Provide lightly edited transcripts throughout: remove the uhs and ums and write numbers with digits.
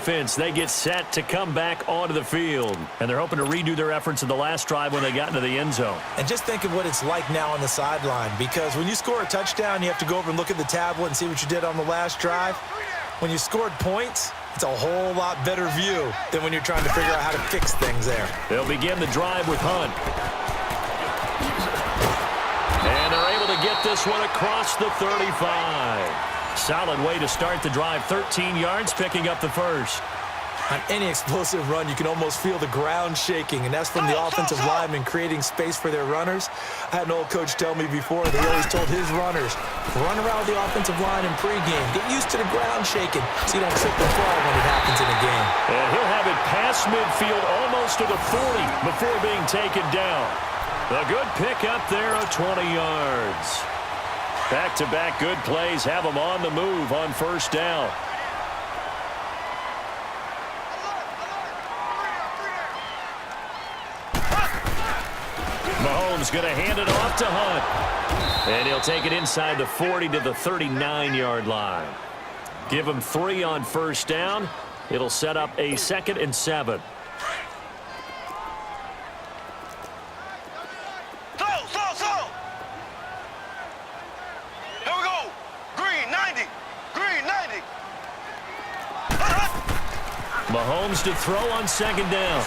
offense. They get set to come back onto the field. And they're hoping to redo their efforts in the last drive when they got into the end zone. And just think of what it's like now on the sideline, because when you score a touchdown, you have to go over and look at the tablet and see what you did on the last drive. When you scored points, it's a whole lot better view than when you're trying to figure out how to fix things there. They'll begin the drive with Hunt. And they're able to get this one across the 35. Solid way to start the drive. 13 yards, picking up the first. On any explosive run, you can almost feel the ground shaking, and that's from the offensive linemen creating space for their runners. I had an old coach tell me before that he always told his runners, run around the offensive line in pregame. Get used to the ground shaking so you don't trip and fall when it happens in a game. And he'll have it past midfield almost to the 40 before being taken down. A good pick up there of 20 yards. Back-to-back good plays have them on the move on first down. Mahomes going to hand it off to Hunt. And he'll take it inside the 40 to the 39-yard line. Give him 3 on first down. It'll set up a 2nd and 7. Here we go. Green 90. Green 90. Mahomes to throw on 2nd down.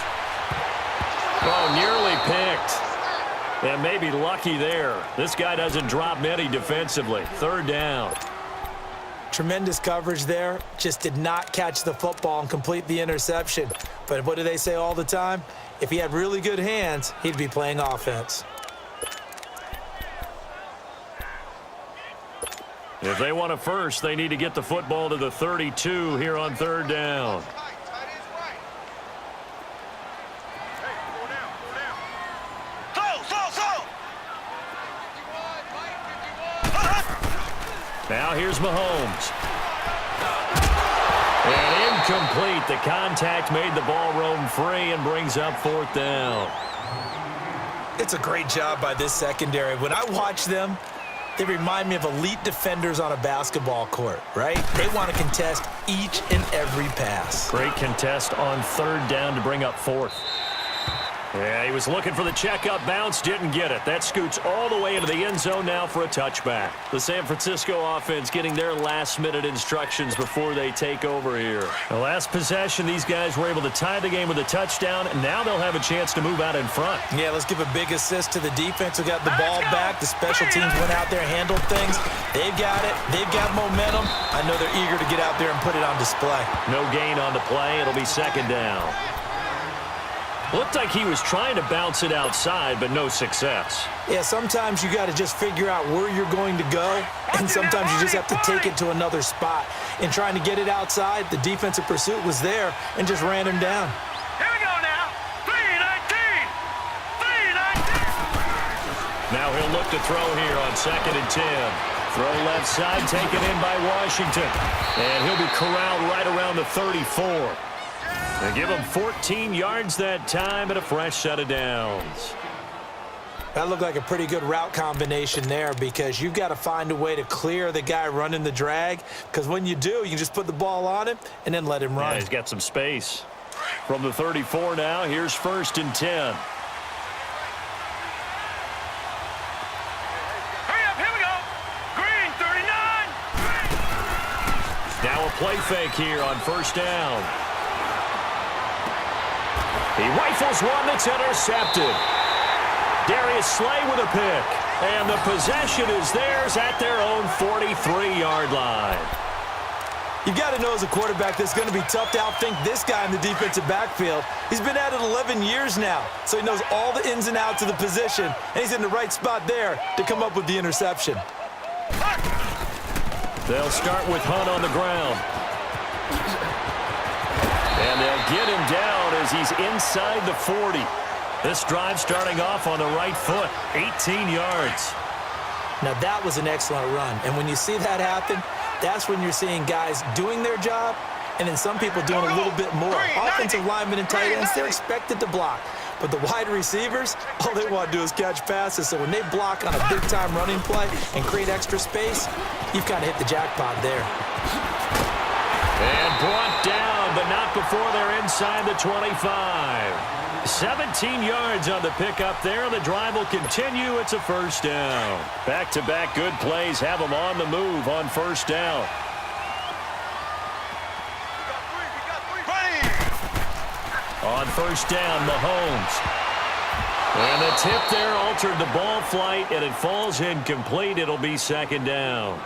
Oh, nearly picked. And maybe lucky there. This guy doesn't drop many defensively. 3rd down. Tremendous coverage there. Just did not catch the football and complete the interception. But what do they say all the time? If he had really good hands, he'd be playing offense. If they want a first, they need to get the football to the 32 here on 3rd down. Now here's Mahomes. And incomplete. The contact made the ball roam free and brings up 4th down. It's a great job by this secondary. When I watch them, they remind me of elite defenders on a basketball court, right? They want to contest each and every pass. Great contest on 3rd down to bring up 4th. Yeah, he was looking for the checkup bounce, didn't get it. That scoots all the way into the end zone now for a touchback. The San Francisco offense getting their last-minute instructions before they take over here. The last possession, these guys were able to tie the game with a touchdown, and now they'll have a chance to move out in front. Yeah, let's give a big assist to the defense who got the ball back. The special teams went out there and handled things. They've got it. They've got momentum. I know they're eager to get out there and put it on display. No gain on the play. It'll be 2nd down. Looked like he was trying to bounce it outside, but no success. Yeah, sometimes you got to just figure out where you're going to go, and sometimes you just have to take it to another spot. In trying to get it outside, the defensive pursuit was there and just ran him down. Here we go now. 319. 319. Now he'll look to throw here on 2nd and 10. Throw left side, taken in by Washington. And he'll be corralled right around the 34. They give him 14 yards that time and a fresh set of downs. That looked like a pretty good route combination there, because you've got to find a way to clear the guy running the drag, because when you do, you just put the ball on him and then let him run. Yeah, he's got some space. From the 34 now, here's 1st and 10. Hurry up, here we go. Green 39. Now a play fake here on 1st down. He rifles one that's intercepted. Darius Slay with a pick. And the possession is theirs at their own 43-yard line. You've got to know as a quarterback that's going to be tough to outthink this guy in the defensive backfield. He's been at it 11 years now, so he knows all the ins and outs of the position, and he's in the right spot there to come up with the interception. They'll start with Hunt on the ground. And they'll get him down as he's inside the 40. This drive starting off on the right foot, 18 yards. Now that was an excellent run, and when you see that happen, that's when you're seeing guys doing their job and then some people doing a little bit more. Offensive linemen and tight ends, they're expected to block. But the wide receivers, all they want to do is catch passes. So when they block on a big-time running play and create extra space, you've kind of hit the jackpot there. And brought down, but not inside the 25. 17 yards on the pickup there. The drive will continue. It's a first down. Back-to-back good plays have them on the move on first down. On first down, Mahomes. And the tip there altered the ball flight, and it falls incomplete. It'll be second down.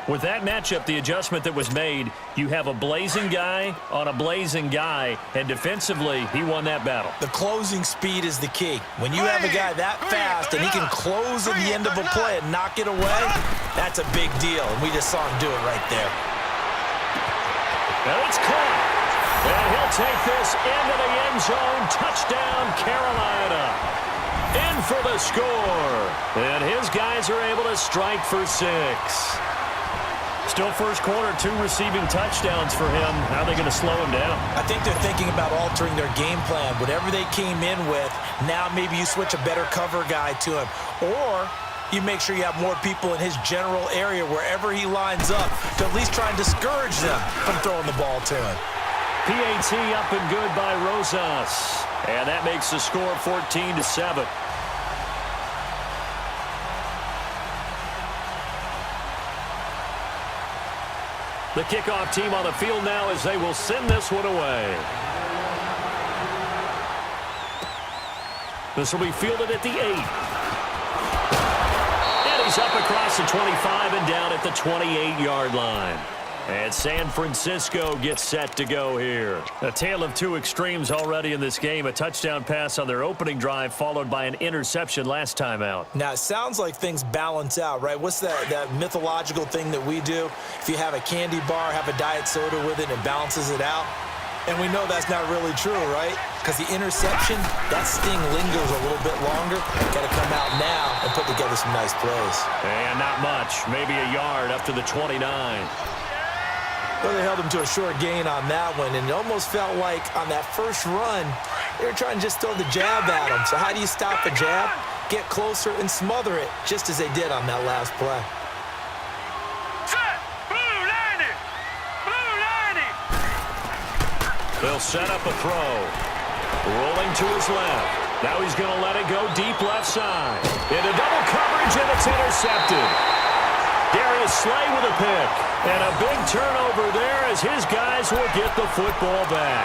With that matchup, the adjustment that was made, you have a blazing guy on a blazing guy, and defensively, he won that battle. The closing speed is the key. When you have a guy that fast and he can close at the end of a play and knock it away, that's a big deal, and we just saw him do it right there. Now it's caught. And he'll take this into the end zone. Touchdown, Carolina. In for the score. And his guys are able to strike for 6. Still first quarter, 2 receiving touchdowns for him. How are they going to slow him down? I think they're thinking about altering their game plan. Whatever they came in with, now maybe you switch a better cover guy to him. Or you make sure you have more people in his general area wherever he lines up to at least try and discourage them from throwing the ball to him. PAT up and good by Rosas. And that makes the score 14-7. The kickoff team on the field now as they will send this one away. This will be fielded at the 8. And he's up across the 25 and down at the 28-yard line. And San Francisco gets set to go here. A tale of 2 extremes already in this game. A touchdown pass on their opening drive followed by an interception last time out. Now, it sounds like things balance out, right? What's that mythological thing that we do? If you have a candy bar, have a diet soda with it, and it balances it out. And we know that's not really true, right? Because the interception, that sting lingers a little bit longer. Got to come out now and put together some nice plays. And not much. Maybe a yard up to the 29. Well, they held him to a short gain on that one, and it almost felt like on that first run, they were trying to just throw the jab at him. So how do you stop a jab? Get closer and smother it, just as they did on that last play. Set. Blue 90. Blue 90. They'll set up a throw. Rolling to his left. Now he's going to let it go deep left side. Into double coverage, and it's intercepted. Darius Slay with a pick. And a big turnover there as his guys will get the football back.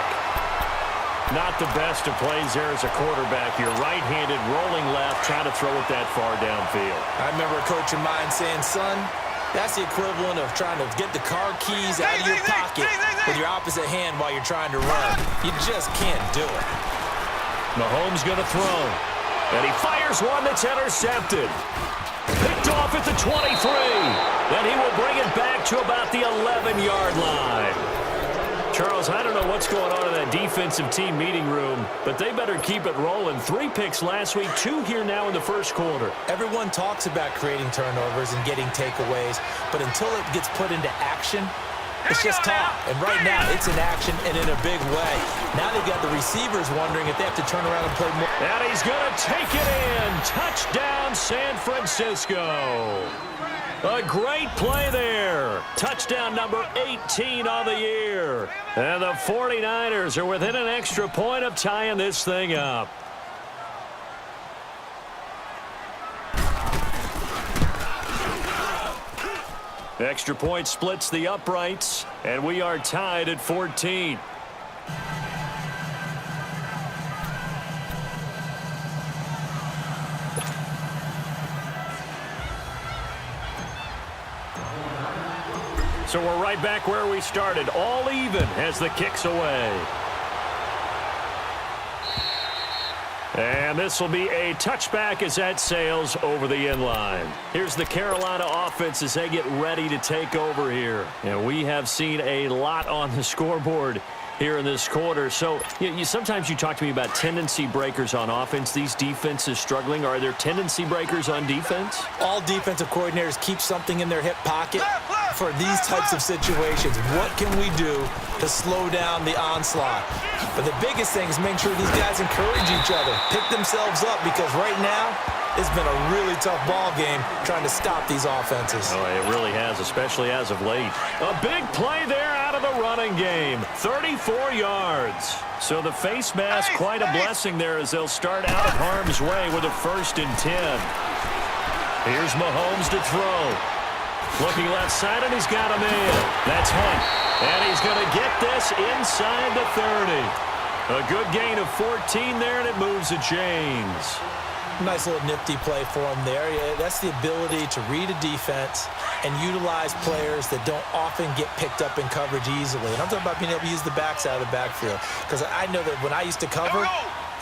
Not the best of plays there as a quarterback. You're right-handed, rolling left, trying to throw it that far downfield. I remember a coach of mine saying, son, that's the equivalent of trying to get the car keys out of your pocket with your opposite hand while you're trying to run. You just can't do it. Mahomes going to throw. And he fires one that's intercepted. Picked off at the 23. Then he will bring it back to about the 11-yard line. Charles, I don't know what's going on in that defensive team meeting room, but they better keep it rolling. 3 picks last week, 2 here now in the first quarter. Everyone talks about creating turnovers and getting takeaways, but until it gets put into action, it's just talk. And right now, it's in action and in a big way. Now they've got the receivers wondering if they have to turn around and play more. And he's going to take it in. Touchdown, San Francisco. A great play there. Touchdown number 18 on the year. And the 49ers are within an extra point of tying this thing up. Extra point splits the uprights, and we are tied at 14. So we're right back where we started, all even as the kick's away. And this will be a touchback as that sails over the end line. Here's the Carolina offense as they get ready to take over here. And we have seen a lot on the scoreboard here in this quarter. So sometimes you talk to me about tendency breakers on offense. These defenses struggling. Are there tendency breakers on defense? All defensive coordinators keep something in their hip pocket for these types of situations. What can we do to slow down the onslaught? But the biggest thing is make sure these guys encourage each other, pick themselves up, because right now it's been a really tough ball game trying to stop these offenses. Oh, it really has, especially as of late. A big play there out of of the running game. 34 yards. So the face mask, quite a blessing there as they'll start out of harm's way with a 1st and 10. Here's Mahomes to throw. Looking left side, and he's got a man. That's Hunt. And he's going to get this inside the 30. A good gain of 14 there, and it moves the chains. Nice little nifty play for him there. Yeah, that's the ability to read a defense and utilize players that don't often get picked up in coverage easily. And I'm talking about being able to use the backs out of the backfield. Because I know that when I used to cover,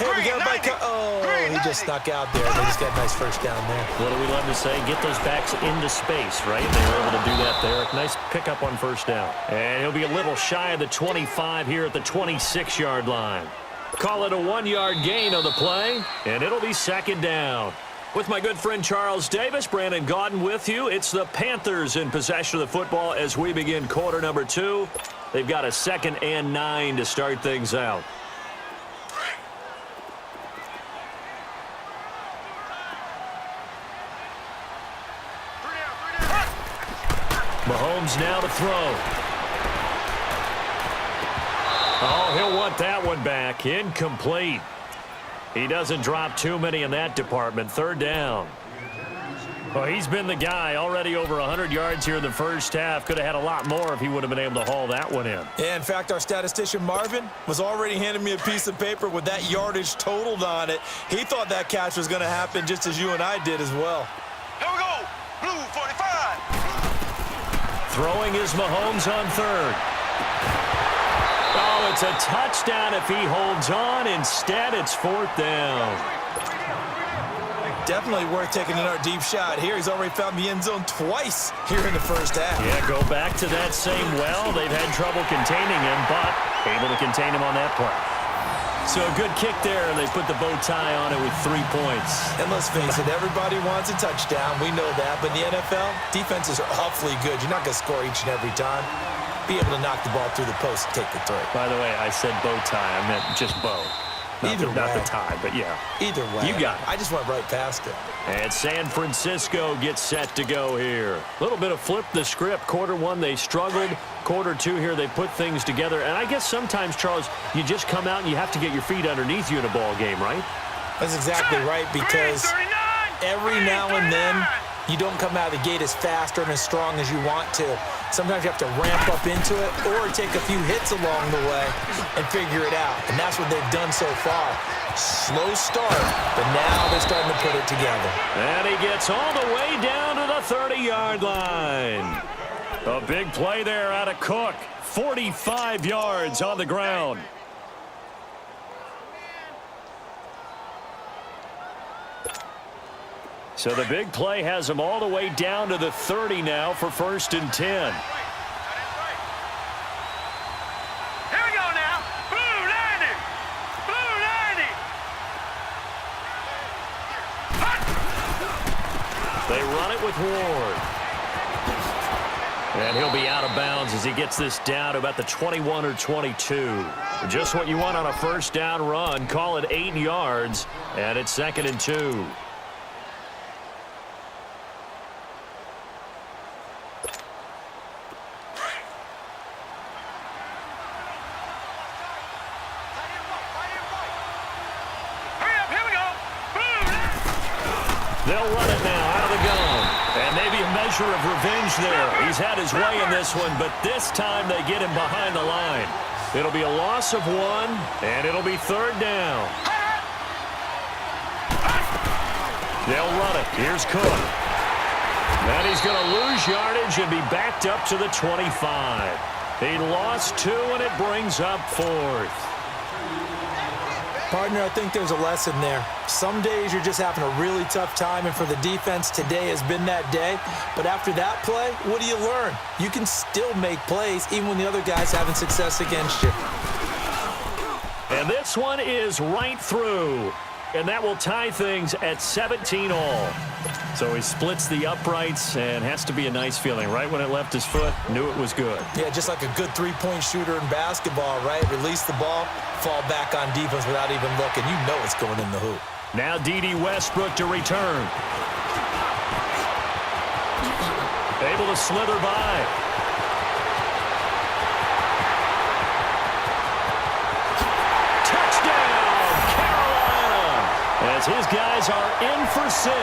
hey, we got a bike. Oh, he just snuck out there. They just got a nice 1st down there. What do we love to say? Get those backs into space, right? They were able to do that there. Nice pickup on 1st down. And he'll be a little shy of the 25 here at the 26-yard line. Call it a 1-yard gain on the play, and it'll be 2nd down. With my good friend Charles Davis, Brandon Gaudin with you. It's the Panthers in possession of the football as we begin quarter number 2. They've got a 2nd and 9 to start things out. Mahomes now to throw. Oh, he'll want that one back. Incomplete. He doesn't drop too many in that department. 3rd down. Well, he's been the guy. Already over 100 yards here in the 1st half. Could have had a lot more if he would have been able to haul that one in. Yeah, in fact, our statistician Marvin was already handing me a piece of paper with that yardage totaled on it. He thought that catch was going to happen just as you and I did as well. Here we go. Blue 45. Throwing is Mahomes on 3rd. Oh, it's a touchdown if he holds on. Instead, it's 4th down. Definitely worth taking another deep shot here. He's already found the end zone twice here in the 1st half. Yeah, go back to that same well. They've had trouble containing him, but able to contain him on that play. So a good kick there, and they put the bow tie on it with 3 points. And let's face it, everybody wants a touchdown. We know that. But in the NFL, defenses are awfully good. You're not going to score each and every time. Be able to knock the ball through the post and take the throw. By the way, I said bow tie. I meant just bow. Not the tie, but yeah. Either way. You got it. I just went right past it. And San Francisco gets set to go here. A little bit of flip the script. Quarter 1, they struggled. Quarter 2 here, they put things together. And I guess sometimes, Charles, you just come out and you have to get your feet underneath you in a ball game, right? That's exactly right, because every now and then, you don't come out of the gate as fast or as strong as you want to. Sometimes you have to ramp up into it or take a few hits along the way and figure it out. And that's what they've done so far. Slow start, but now they're starting to put it together. And he gets all the way down to the 30-yard line. A big play there out of Cook. 45 yards on the ground. So the big play has him all the way down to the 30 now for 1st and 10. Here we go now. Blue 90. Blue 90. They run it with Ward. And he'll be out of bounds as he gets this down to about the 21 or 22. Just what you want on a 1st down run. Call it 8 yards, and it's 2nd and 2. They'll run it now out of the gun. And maybe a measure of revenge there. He's had his way in this one, but this time they get him behind the line. It'll be a loss of 1, and it'll be 3rd down. They'll run it. Here's Cook. And he's going to lose yardage and be backed up to the 25. He lost 2, and it brings up 4th. Partner, I think there's a lesson there. Some days you're just having a really tough time, and for the defense, today has been that day. But after that play, what do you learn? You can still make plays even when the other guy's having success against you. And this one is right through. And that will tie things at 17 all. So he splits the uprights, and has to be a nice feeling. Right when it left his foot, knew it was good. Yeah, just like a good three-point shooter in basketball, right? Release the ball, fall back on defense without even looking. You know it's going in the hoop. Now D.D. Westbrook to return. Able to slither by. as his guys are in for 6.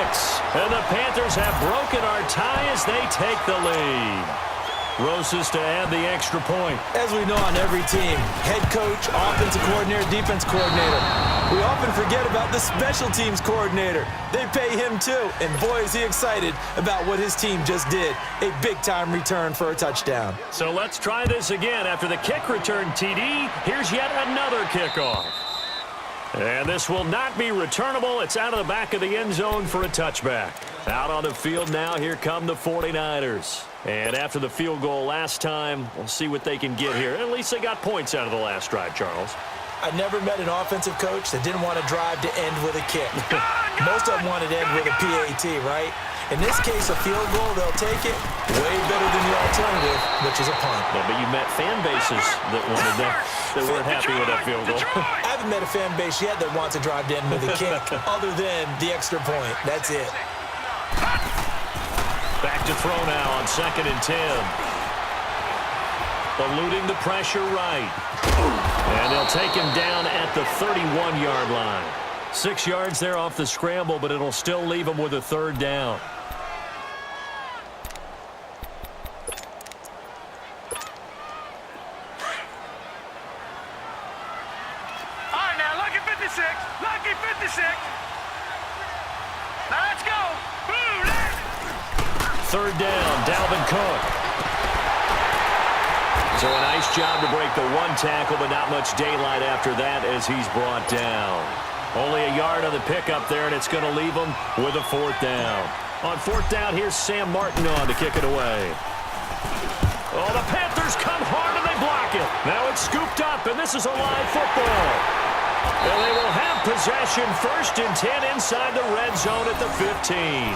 And the Panthers have broken our tie as they take the lead. Roses to add the extra point. As we know on every team, head coach, offensive coordinator, defense coordinator. We often forget about the special teams coordinator. They pay him too, and boy is he excited about what his team just did. A big-time return for a touchdown. So let's try this again. After the kick return TD, here's yet another kickoff. And this will not be returnable. It's out of the back of the end zone for a touchback. Out on the field now, here come the 49ers. And after the field goal last time, we'll see what they can get here. At least they got points out of the last drive, Charles. I never met an offensive coach that didn't want to drive to end with a kick. Most of them wanted to end with a PAT, right? In this case, a field goal, they'll take it way better than the alternative, which is a punt. Yeah, but you met fan bases that wanted that weren't happy with that field goal. I haven't met a fan base yet that wants to drive to end with a kick other than the extra point. That's it. Back to throw now on 2nd and 10. Eluding the pressure right. And they'll take him down at the 31-yard line. 6 yards there off the scramble, but it'll still leave him with a 3rd down. All right, now, lucky 56. Lucky 56. Now, let's go. Boom, 3rd down, Dalvin Cook. So a nice job to break the 1 tackle, but not much daylight after that as he's brought down. Only a yard on the pickup there, and it's going to leave him with a 4th down. On 4th down, here's Sam Martin on to kick it away. Oh, the Panthers come hard and they block it. Now it's scooped up, and this is a live football. And they will have possession 1st and 10 inside the red zone at the 15.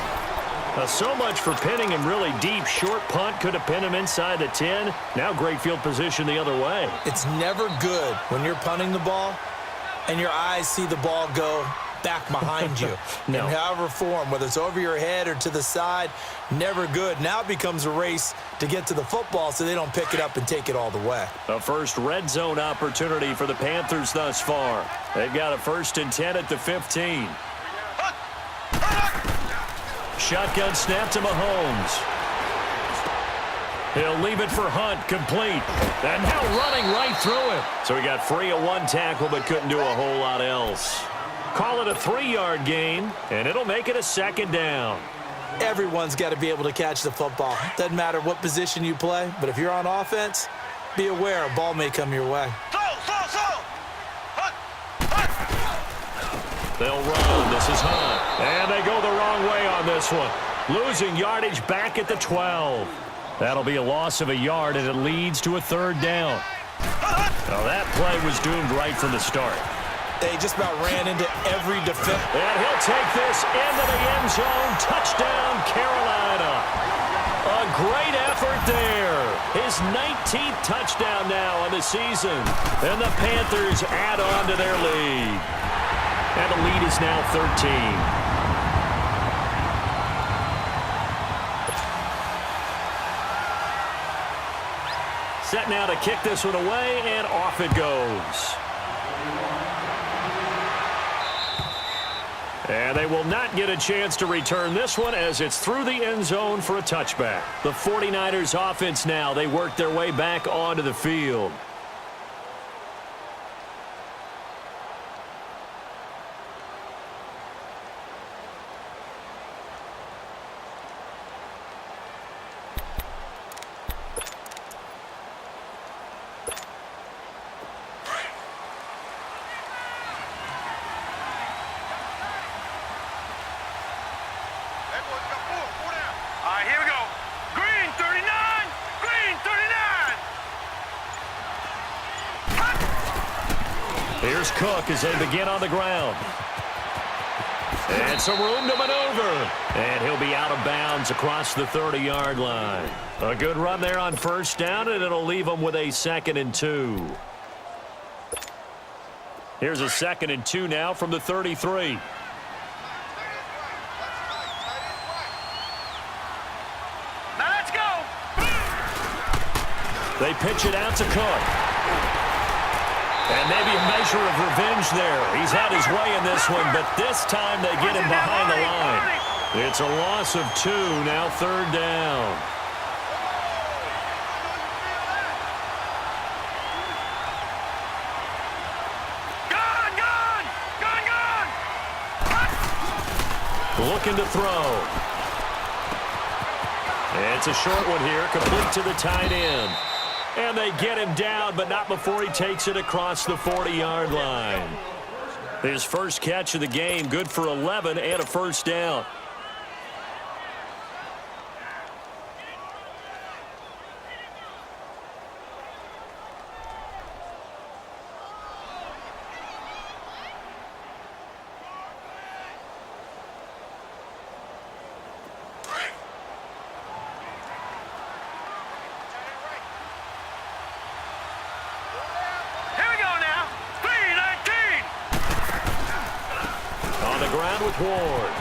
So much for pinning him really deep. Short punt could have pinned him inside the 10. Now great field position the other way. It's never good when you're punting the ball and your eyes see the ball go back behind you. No. In however form, whether it's over your head or to the side, never good. Now it becomes a race to get to the football so they don't pick it up and take it all the way. A first red zone opportunity for the Panthers thus far. They've got a 1st and 10 at the 15. Shotgun snap to Mahomes. He'll leave it for Hunt, complete. And now running right through it. So he got free of 1 tackle, but couldn't do a whole lot else. Call it a 3-yard gain, and it'll make it a 2nd down. Everyone's got to be able to catch the football. Doesn't matter what position you play, but if you're on offense, be aware a ball may come your way. They'll run. This is Hunt. And they go the wrong way on this one. Losing yardage back at the 12. That'll be a loss of a yard, and it leads to a 3rd down. Now that play was doomed right from the start. They just about ran into every defense. And he'll take this into the end zone. Touchdown, Carolina. A great effort there. His 19th touchdown now on the season. And the Panthers add on to their lead. And the lead is now 13. Set now to kick this one away, and off it goes. And they will not get a chance to return this one as it's through the end zone for a touchback. The 49ers offense now, they work their way back onto the field. All right, here we go. Green 39. Green 39. Here's Cook as they begin on the ground. And some room to maneuver. And he'll be out of bounds across the 30-yard line. A good run there on 1st down, and it'll leave them with a 2nd and 2. Here's a 2nd and 2 now from the 33. They pitch it out to Cook. And maybe a measure of revenge there. He's had his way in this one, but this time they get him behind the line. It's a loss of 2, now 3rd down. Looking to throw. It's a short one here, complete to the tight end. And they get him down, but not before he takes it across the 40-yard line. His first catch of the game, good for 11 and a first down. Ward.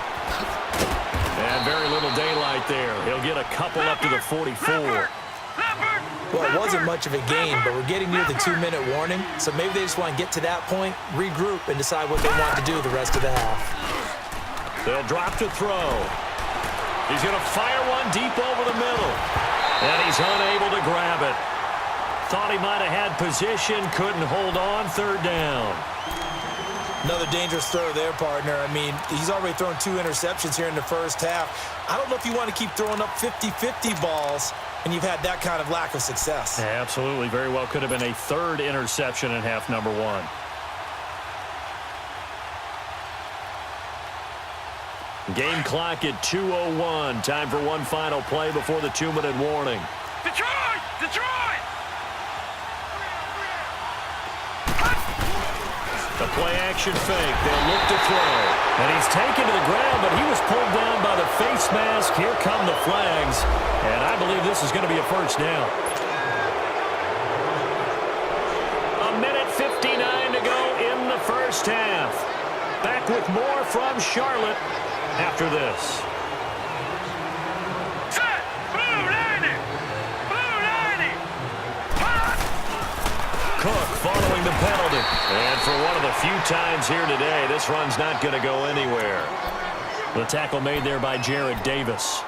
And very little daylight there. He'll get a couple up to the 44. Well, it wasn't much of a gain, but we're getting near the 2-minute warning, so maybe they just want to get to that point, regroup, and decide what they want to do the rest of the half. They'll drop to throw. He's going to fire one deep over the middle. And he's unable to grab it. Thought he might have had position, couldn't hold on, 3rd down. Another dangerous throw there, partner. I mean, he's already thrown 2 interceptions here in the first half. I don't know if you want to keep throwing up 50-50 balls, and you've had that kind of lack of success. Absolutely. Very well could have been a 3rd interception in half number 1. Game clock at 2:01. Time for one final play before the 2-minute warning. Detroit! Detroit! The play-action fake. They'll look to throw. And he's taken to the ground, but he was pulled down by the face mask. Here come the flags. And I believe this is going to be a first down. 1:59 to go in the first half. Back with more from Charlotte after this. Set! Blue 90! Blue 90! Cook following the penalty. And for one of the few times here today, this run's not going to go anywhere. The tackle made there by Jared Davis.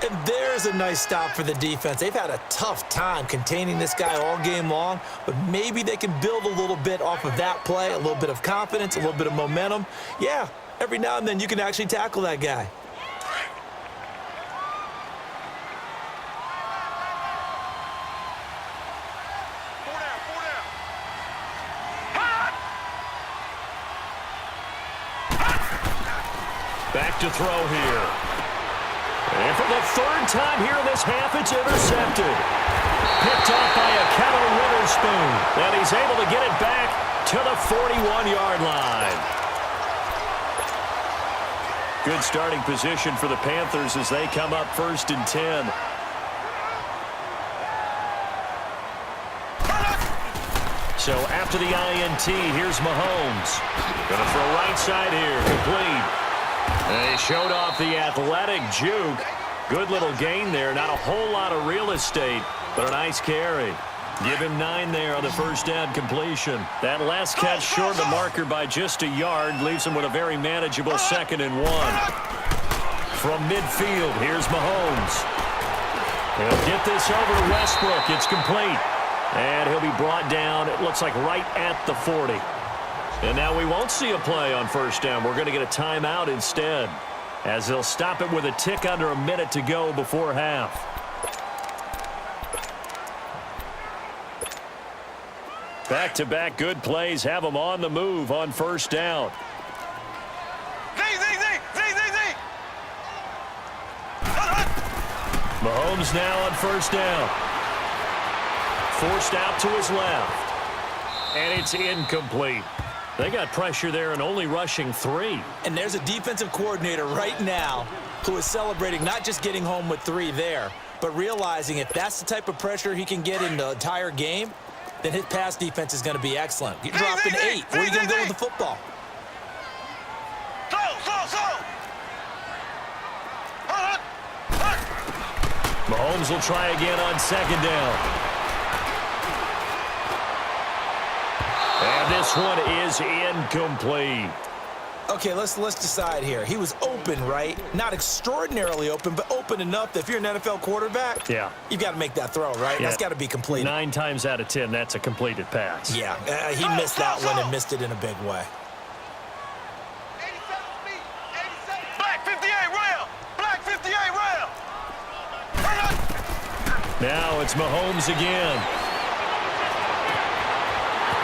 And there's a nice stop for the defense. They've had a tough time containing this guy all game long, but maybe they can build a little bit off of that play, a little bit of confidence, a little bit of momentum. Yeah, every now and then you can actually tackle that guy. Back to throw here. And for the 3rd time here in this half, it's intercepted. Picked off by a Keller Witherspoon. And he's able to get it back to the 41-yard line. Good starting position for the Panthers as they come up 1st and 10. So after the INT, here's Mahomes. Going to throw right side here, complete. And he showed off the athletic juke. Good little gain there. Not a whole lot of real estate, but a nice carry. Give him 9 there on the first down completion. That last catch short the marker by just a yard leaves him with a very manageable 2nd and 1. From midfield, here's Mahomes. He'll get this over to Westbrook. It's complete. And he'll be brought down, it looks like right at the 40. And now we won't see a play on first down. We're going to get a timeout instead, as they'll stop it with a tick under a minute to go before half. Back-to-back good plays have them on the move on first down. Mahomes now on first down. Forced out to his left. And it's incomplete. They got pressure there and only rushing 3. And there's a defensive coordinator right now who is celebrating not just getting home with 3 there, but realizing if that's the type of pressure he can get in the entire game, then his pass defense is going to be excellent. You drop an 8. Where are you going to go with the football? Mahomes will try again on 2nd down. this one is incomplete. Okay, let's decide here. He was open, right? Not extraordinarily open, but open enough that if you're an NFL quarterback, yeah, you've got to make that throw, right? Yeah. That's got to be completed. 9 times out of 10, that's a completed pass. Yeah, he missed that one and missed it in a big way. Black 58 rail. Black 58 rail. Now it's Mahomes again.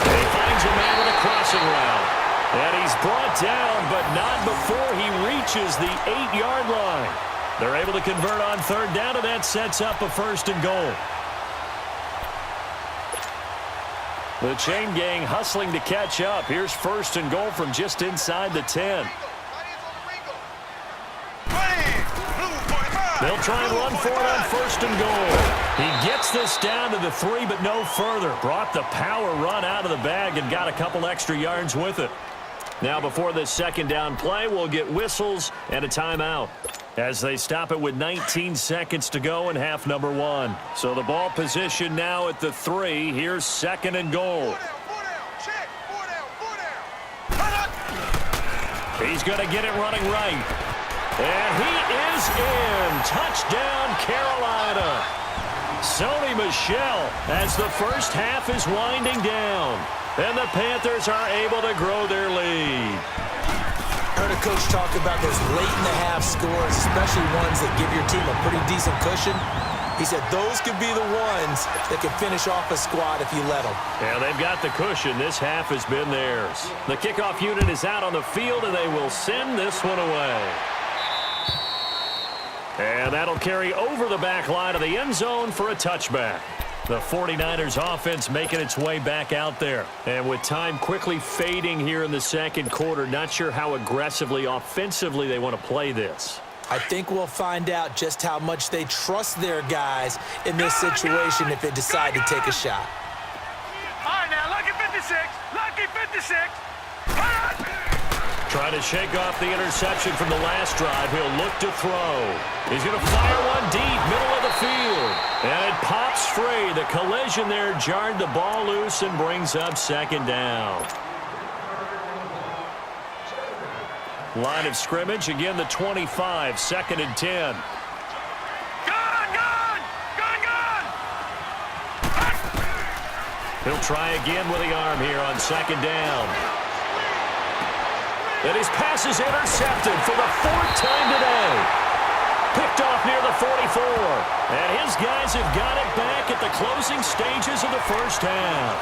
He finds a man with a crossing route. And he's brought down, but not before he reaches the 8-yard line. They're able to convert on third down, and that sets up a 1st and goal. The chain gang hustling to catch up. Here's 1st and goal from just inside the 10. They'll try and run for it on 1st and goal. He gets this down to the 3, but no further. Brought the power run out of the bag and got a couple extra yards with it. Now before this 2nd down play, we'll get whistles and a timeout as they stop it with 19 seconds to go in half number 1. So the ball position now at the 3. Here's 2nd and goal. He's going to get it running right. And he is in. Touchdown, Carolina. Sony Michel as the first half is winding down. And the Panthers are able to grow their lead. Heard a coach talk about those late-in-the-half scores, especially ones that give your team a pretty decent cushion. He said those could be the ones that can finish off a squad if you let them. Yeah, they've got the cushion. This half has been theirs. The kickoff unit is out on the field, and they will send this one away. And that'll carry over the back line of the end zone for a touchback. The 49ers offense making its way back out there. And with time quickly fading here in the 2nd quarter, not sure how aggressively, offensively they want to play this. I think we'll find out just how much they trust their guys in this situation if they decide to take a shot. All right, now, lucky 56. Lucky 56. Trying to shake off the interception from the last drive. He'll look to throw. He's going to fire one deep, middle of the field. And it pops free. The collision there jarred the ball loose and brings up 2nd down. Line of scrimmage, again the 25, 2nd and 10. He'll try again with the arm here on 2nd down. And his pass is intercepted for the 4th time today. Picked off near the 44. And his guys have got it back at the closing stages of the 1st half.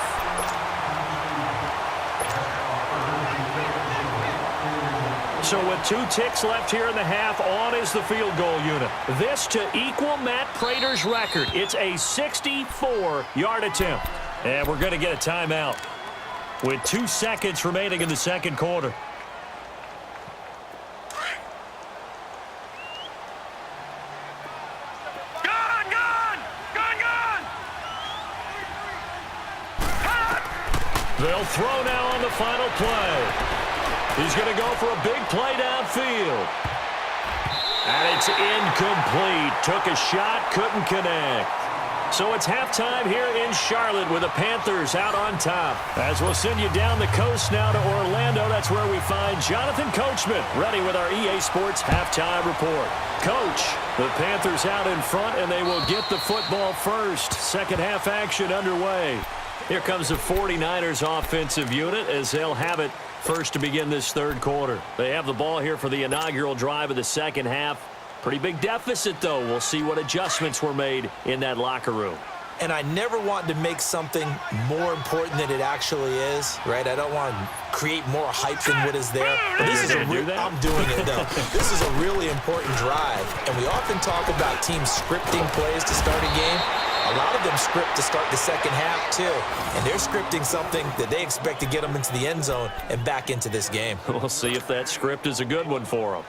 So with 2 ticks left here in the half, on is the field goal unit. This to equal Matt Prater's record. It's a 64-yard attempt. And we're going to get a timeout with 2 seconds remaining in the 2nd quarter. They'll throw now on the final play. He's going to go for a big play downfield. And it's incomplete. Took a shot, couldn't connect. So it's halftime here in Charlotte with the Panthers out on top. As we'll send you down the coast now to Orlando, that's where we find Jonathan Coachman ready with our EA Sports halftime report. Coach, the Panthers out in front, and they will get the football first. 2nd half action underway. Here comes the 49ers offensive unit as they'll have it first to begin this 3rd quarter. They have the ball here for the inaugural drive of the 2nd half. Pretty big deficit, though. We'll see what adjustments were made in that locker room. And I never want to make something more important than it actually is, right? I don't want to create more hype than what is there. But this is I'm doing it, though. This is a really important drive. And we often talk about teams scripting plays to start a game. A lot of them script to start the 2nd half, too. And they're scripting something that they expect to get them into the end zone and back into this game. We'll see if that script is a good one for them.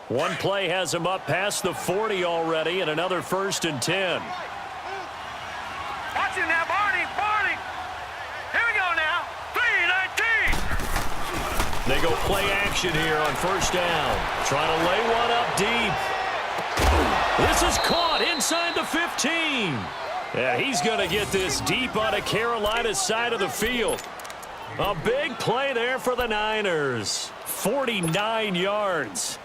One play has him up past the 40 already, and another 1st and 10. Watch it now, Barney. Barney. Here we go now. 3-19. They go play action here on 1st down. Trying to lay one up deep. This is caught inside the 15. And he's going to get this deep on a Carolina side of the field. A big play there for the Niners. 49 yards.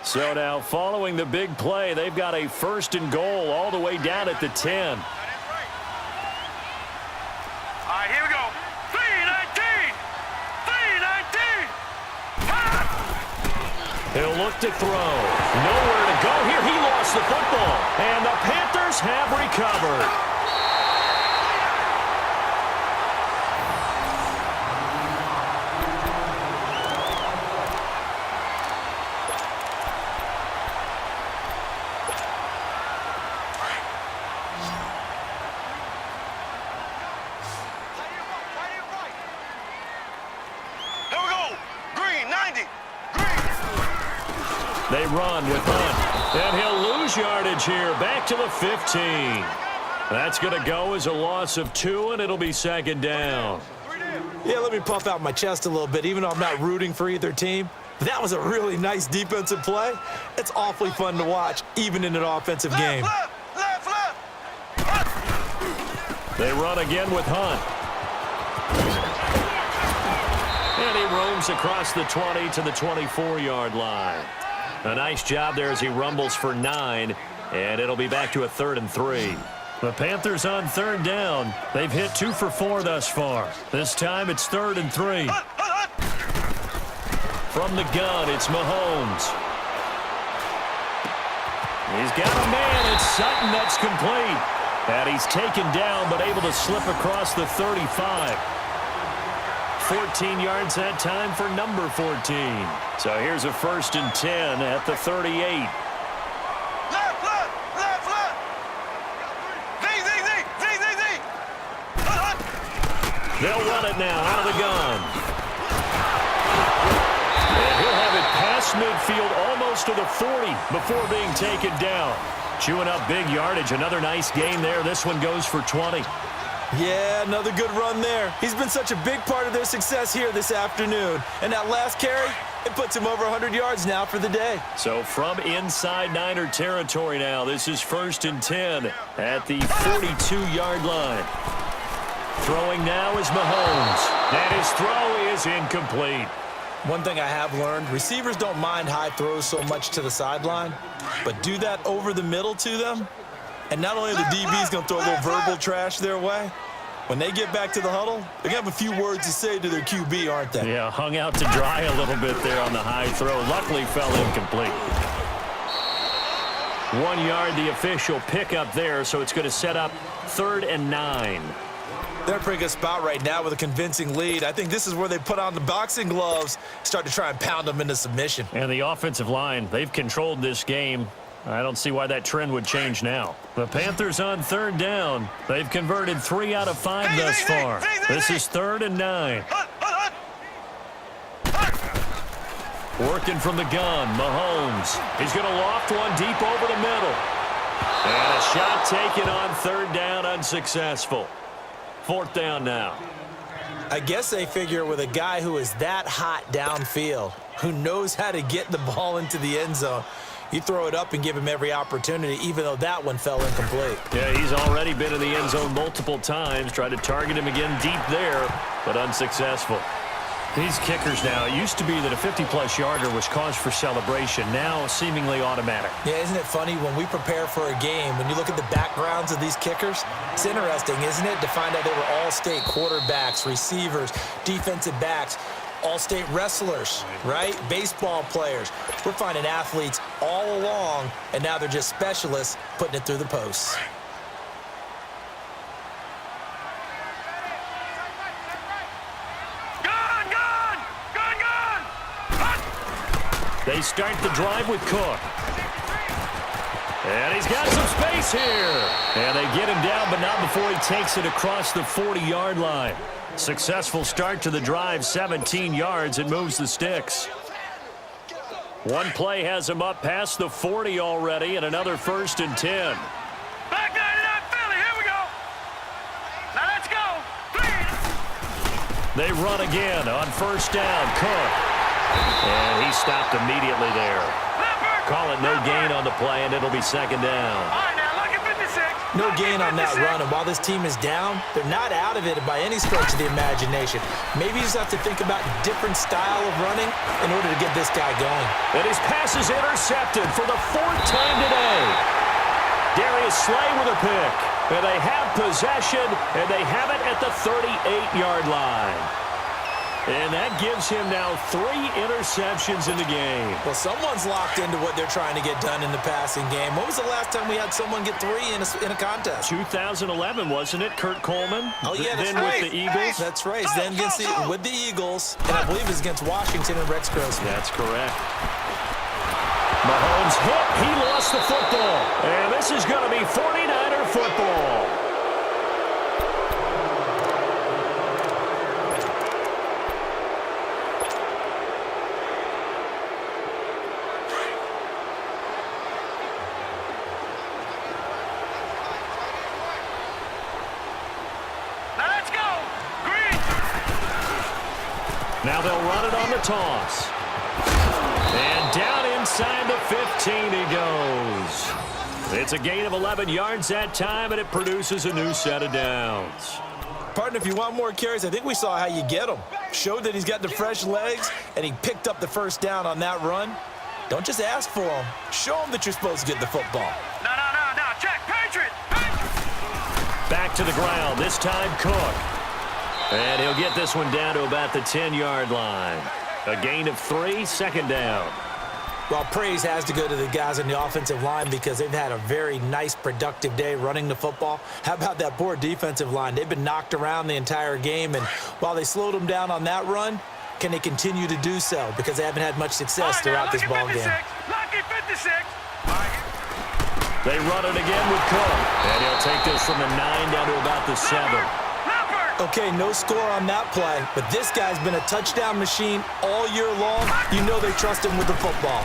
So now following the big play, they've got a 1st and goal all the way down at the 10. All right, here we go. 3-19. 3-19. He'll look to throw. Nowhere to go here. He lost the football. And the Panthers have recovered. They run with Hunt, and he'll lose yardage here, back to the 15. That's going to go as a loss of 2, and it'll be 2nd down. Yeah, let me puff out my chest a little bit, even though I'm not rooting for either team. That was a really nice defensive play. It's awfully fun to watch, even in an offensive game. Left. They run again with Hunt. And he roams across the 20 to the 24-yard line. A nice job there as he rumbles for 9, and it'll be back to a 3rd and 3. The Panthers on 3rd down. They've hit 2 for 4 thus far. This time it's 3rd and 3. From the gun, it's Mahomes. He's got a man. It's Sutton that's complete. And he's taken down but able to slip across the 35. 14 yards that time for number 14. So here's a 1st and 10 at the 38. Left. They'll run it now out of the gun. And he'll have it past midfield almost to the 40 before being taken down. Chewing up big yardage. Another nice gain there. This one goes for 20. Yeah, another good run there. He's been such a big part of their success here this afternoon. And that last carry, it puts him over 100 yards now for the day. So from inside Niner territory now, this is 1st and 10 at the 42-yard line. Throwing now is Mahomes. And his throw is incomplete. One thing I have learned, receivers don't mind high throws so much to the sideline, but do that over the middle to them, and not only are the DBs going to throw a little verbal trash their way, when they get back to the huddle, they're going to have a few words to say to their QB, aren't they? Yeah, hung out to dry a little bit there on the high throw. Luckily fell incomplete. 1 yard, the official pickup there, so it's going to set up 3rd and 9. They're in a pretty good spot right now with a convincing lead. I think this is where they put on the boxing gloves, start to try and pound them into submission. And the offensive line, they've controlled this game. I don't see why that trend would change now. The Panthers on 3rd down. They've converted 3 out of 5 thus far. This is 3rd and 9. Working from the gun, Mahomes. He's going to loft one deep over the middle. And a shot taken on 3rd down, unsuccessful. 4th down now. I guess they figure with a guy who is that hot downfield, who knows how to get the ball into the end zone, you throw it up and give him every opportunity, even though that one fell incomplete. Yeah, he's already been in the end zone multiple times. Tried to target him again deep there, but unsuccessful. These kickers now, it used to be that a 50-plus yarder was cause for celebration. Now, seemingly automatic. Yeah, isn't it funny when we prepare for a game, when you look at the backgrounds of these kickers, it's interesting, isn't it, to find out they were all-state quarterbacks, receivers, defensive backs, all-state wrestlers, right? Baseball players. We're finding athletes all along, and now they're just specialists putting it through the posts. They start the drive with Cook. And he's got some space here. And they get him down, but not before he takes it across the 40-yard line. Successful start to the drive, 17 yards, and moves the sticks. One play has him up past the 40 already, and another 1st and 10. Back 99 Philly, here we go. Now let's go. 3. They run again on 1st down, Cook. And he stopped immediately there. Call it no gain on the play, and it'll be 2nd down. All right, now look at No gain on that run, and while this team is down, they're not out of it by any stretch of the imagination. Maybe you just have to think about a different style of running in order to get this guy going. And his pass is intercepted for the 4th time today. Darius Slay with a pick. And they have possession, and they have it at the 38-yard line. And that gives him now 3 interceptions in the game. Well, someone's locked into what they're trying to get done in the passing game. When was the last time we had someone get 3 in a contest? 2011, wasn't it, Kurt Coleman? Oh, yeah, that's then right. with the Eagles. That's right. Then with the Eagles, and I believe it's against Washington and Rex Grossman. That's correct. Mahomes hit. He lost the football. And this is going to be 49er football. Now they'll run it on the toss. And down inside the 15 he goes. It's a gain of 11 yards that time, and it produces a new set of downs. Partner, if you want more carries, I think we saw how you get them. Showed that he's got the fresh legs, and he picked up the first down on that run. Don't just ask for them. Show them that you're supposed to get the football. No. Check, Patriot. Back to the ground, this time Cook. And he'll get this one down to about the 10-yard line. A gain of 3, 2nd down. Well, praise has to go to the guys on the offensive line because they've had a very nice, productive day running the football. How about that poor defensive line? They've been knocked around the entire game, and while they slowed them down on that run, can they continue to do so? Because they haven't had much success throughout this ball game. Lucky 56. They run it again with Cook. And he'll take this from the 9 down to about the 7. Okay, no score on that play, but this guy's been a touchdown machine all year long. You know they trust him with the football.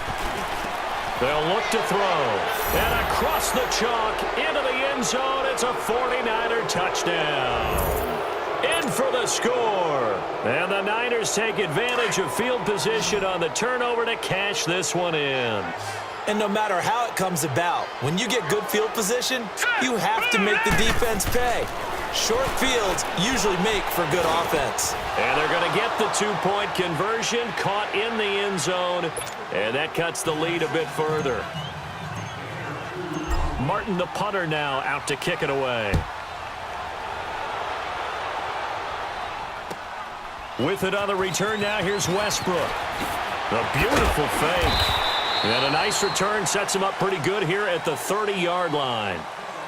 They'll look to throw. And across the chalk, into the end zone, it's a 49er touchdown. In for the score. And the Niners take advantage of field position on the turnover to cash this one in. And no matter how it comes about, when you get good field position, you have to make the defense pay. Short fields usually make for good offense. And they're going to get the 2-point conversion, caught in the end zone, and that cuts the lead a bit further. Martin, the punter, now out to kick it away. With it on the return now, here's Westbrook. The beautiful fake. And a nice return sets him up pretty good here at the 30-yard line.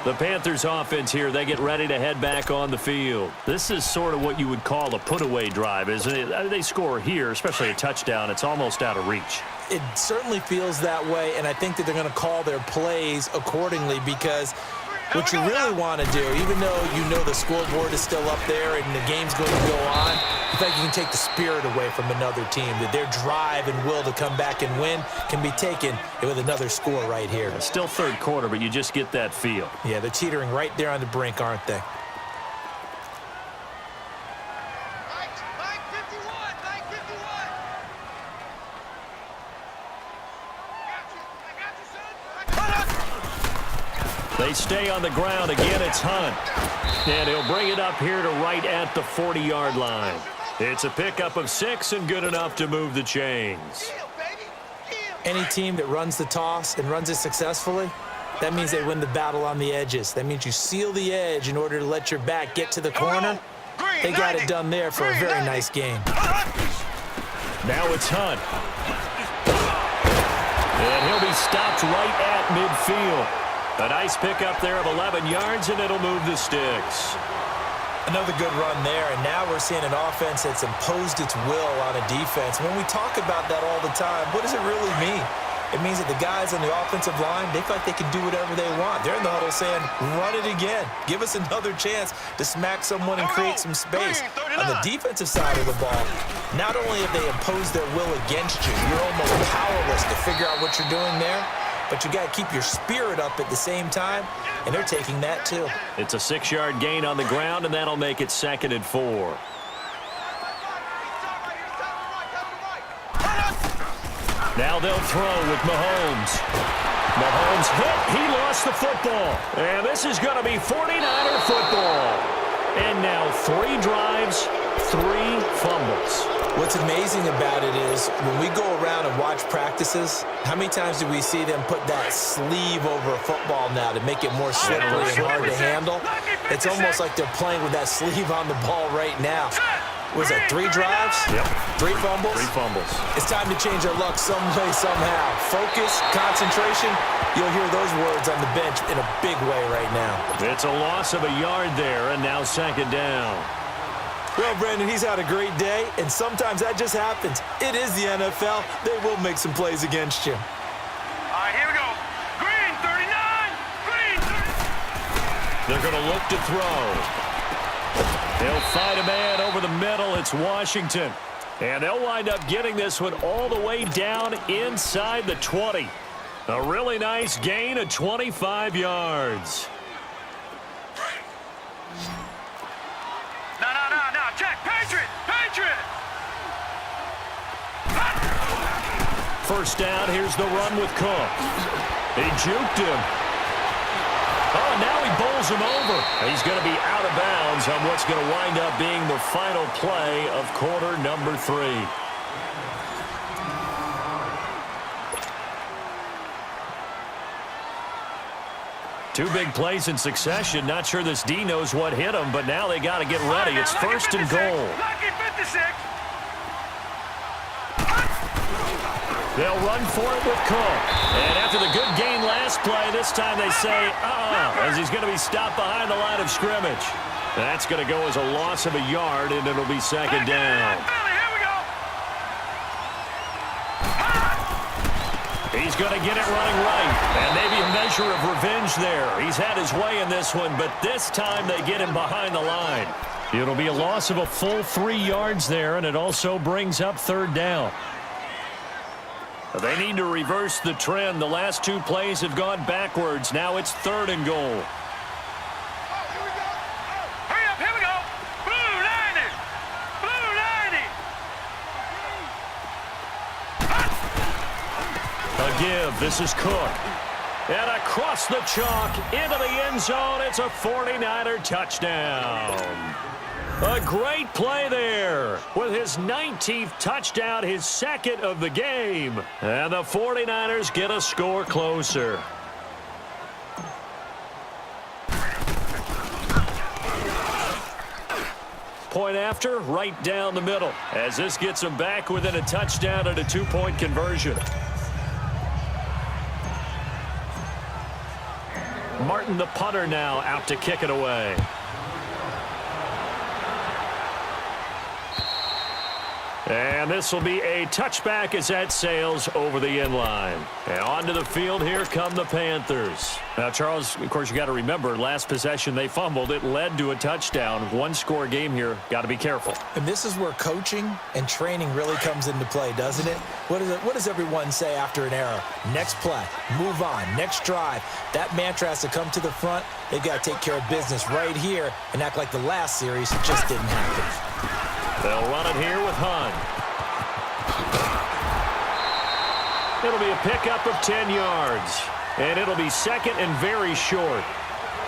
The Panthers offense here, they get ready to head back on the field. This is sort of what you would call a put-away drive, isn't it? They score here, especially a touchdown. It's almost out of reach. It certainly feels that way, and I think that they're going to call their plays accordingly because what you really want to do, even though you know the scoreboard is still up there and the game's going to go on, in fact, you can take the spirit away from another team, that their drive and will to come back and win can be taken with another score right here. It's still 3rd quarter, but you just get that feel. Yeah, they're teetering right there on the brink, aren't they? They stay on the ground. Again, it's Hunt. And he'll bring it up here to right at the 40-yard line. It's a pickup of 6 and good enough to move the chains. Any team that runs the toss and runs it successfully, that means they win the battle on the edges. That means you seal the edge in order to let your back get to the corner. They got it done there for a very nice game. Now it's Hunt. And he'll be stopped right at midfield. A nice pickup there of 11 yards, and it'll move the sticks. Another good run there, and now we're seeing an offense that's imposed its will on a defense. When we talk about that all the time, what does it really mean? It means that the guys on the offensive line, they feel like they can do whatever they want. They're in the huddle saying, run it again. Give us another chance to smack someone and create some space. On the defensive side of the ball, not only have they imposed their will against you, you're almost powerless to figure out what you're doing there, but you got to keep your spirit up at the same time, and they're taking that too. It's a 6-yard gain on the ground, and that'll make it 2nd and 4. Now they'll throw with Mahomes. Mahomes hit. He lost the football. And this is going to be 49er football. And now 3 drives, 3 fumbles. What's amazing about it is when we go around and watch practices, how many times do we see them put that sleeve over a football now to make it more slippery and hard to handle? It's almost like they're playing with that sleeve on the ball right now. Was that 3 drives? Yep. 3 fumbles? 3 fumbles. It's time to change our luck some way, somehow. Focus, concentration, you'll hear those words on the bench in a big way right now. It's a loss of a yard there, and now 2nd down. Well, Brandon, he's had a great day, and sometimes that just happens. It is the NFL. They will make some plays against you. All right, here we go. Green, 39. Green, 39. They're going to look to throw. They'll find a man over the middle. It's Washington. And they'll wind up getting this one all the way down inside the 20. A really nice gain of 25 yards. No. Check. Patriot. First down, here's the run with Cook. He juked him. Oh, now he bowls him over. He's going to be out of bounds on what's going to wind up being the final play of quarter number 3. Two big plays in succession. Not sure this D knows what hit him, but now they got to get ready. It's 1st and goal. Lucky 56. They'll run for it with Cook. And after the good gain last play, this time they say, as he's going to be stopped behind the line of scrimmage. That's going to go as a loss of a yard, and it'll be 2nd down. Here we go. He's going to get it running right. And maybe a measure of revenge there. He's had his way in this one, but this time they get him behind the line. It'll be a loss of a full 3 yards there, and it also brings up 3rd down. They need to reverse the trend. The last 2 plays have gone backwards. Now it's 3rd and goal. Hurry up, here we go. Blue 90. Blue 90. A give. This is Cook. And across the chalk into the end zone. It's a 49er touchdown. A great play there with his 19th touchdown, his 2nd of the game. And the 49ers get a score closer. Point after, right down the middle, as this gets them back within a touchdown and a 2-point conversion. Martin, the punter, now out to kick it away. And this will be a touchback as that sails over the end line. And onto the field, here come the Panthers. Now, Charles, of course, you got to remember, last possession they fumbled. It led to a touchdown. 1-score game here. Got to be careful. And this is where coaching and training really comes into play, doesn't it? What does everyone say after an error? Next play, move on, next drive. That mantra has to come to the front. They've got to take care of business right here and act like the last series just didn't happen. They'll run it here with Hunt. It'll be a pickup of 10 yards. And it'll be 2nd and very short.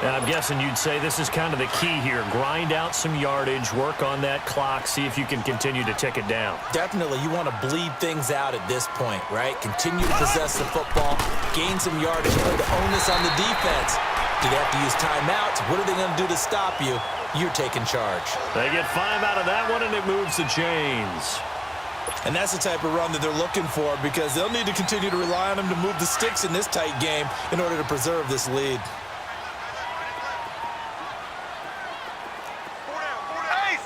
And I'm guessing you'd say this is kind of the key here. Grind out some yardage, work on that clock, see if you can continue to tick it down. Definitely, you want to bleed things out at this point, right? Continue to possess the football, gain some yardage, put the onus on the defense. Do they have to use timeouts? What are they going to do to stop you? You're taking charge. They get 5 out of that one, and it moves the chains. And that's the type of run that they're looking for because they'll need to continue to rely on them to move the sticks in this tight game in order to preserve this lead. Ace!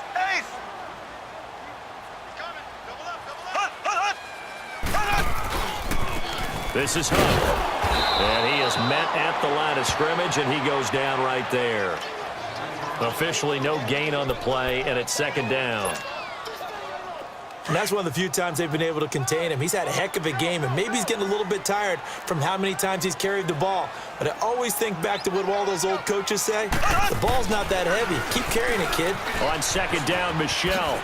This is Hunt. And he is met at the line of scrimmage, and he goes down right there. Officially no gain on the play, and it's 2nd down. And that's one of the few times they've been able to contain him. He's had a heck of a game, and maybe he's getting a little bit tired from how many times he's carried the ball. But I always think back to what all those old coaches say. The ball's not that heavy. Keep carrying it, kid. On 2nd down, Michelle.